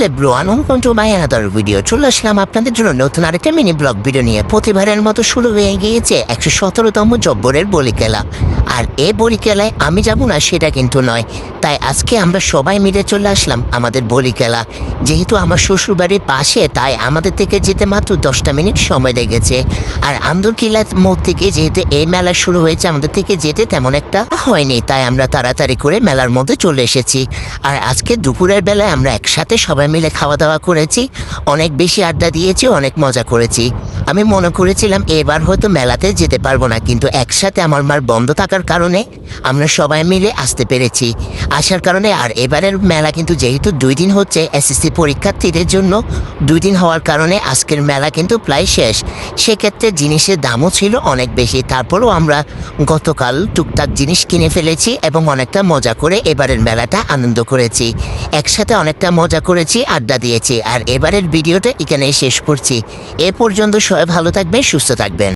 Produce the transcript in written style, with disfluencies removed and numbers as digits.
লেব্রোয়ান to my another video চলে আসলাম আপনাদের জন্য নতুন আরেকটা মিনি ব্লগ ভিডিও নিয়ে। প্রতিবারের মতো শুরু হয়ে গিয়েছে 117তম জব্বরের বলি খেলা। আর এই বলি খেলায় আমি যাব না সেটা কিন্তু নয়, তাই আজকে আমরা সবাই মিলে চলে আসলাম আমাদের বলি খেলা। যেহেতু আমার শ্বশুরবাড়ির পাশে, তাই আমাদের থেকে যেতে মাত্র 10টা মিনিট সময় লেগেছে। আর আন্দরকিল্লার মোড় থেকে যেহেতু এই মেলা শুরু হয়েছে, আমাদের থেকে যেতে তেমন একটা হয়নি, তাই আমরা তাড়াতাড়ি করে মেলার মধ্যে চলে এসেছি। আর আজকে দুপুরের বেলায় আমরা একসাথে সবাই মিলে খাওয়া দাওয়া করেছি, অনেক বেশি আড্ডা দিয়েছি, অনেক মজা করেছি। আমি মনে করেছিলাম এবার হয়তো মেলাতে যেতে পারবো না, কিন্তু একসাথে আমার মার বন্ধ থাকার কারণে আমরা সবাই মিলে আসতে পেরেছি। আসার কারণে আর এবারের মেলা কিন্তু যেহেতু 2 দিন হচ্ছে এসএসসি পরীক্ষার্থীদের জন্য, 2 দিন হওয়ার কারণে আজকের মেলা কিন্তু প্রায় শেষ। সেক্ষেত্রে জিনিসের দামও ছিল অনেক বেশি, তারপরেও আমরা গতকাল টুকটাক জিনিস কিনে ফেলেছি এবং অনেকটা মজা করে এবারের মেলাটা আনন্দ করেছি। একসাথে অনেকটা মজা করেছি, আড্ডা দিয়েছি। আর এবারের ভিডিওটা এখানেই শেষ করছি। এ পর্যন্ত সবাই ভালো থাকবেন, সুস্থ থাকবেন।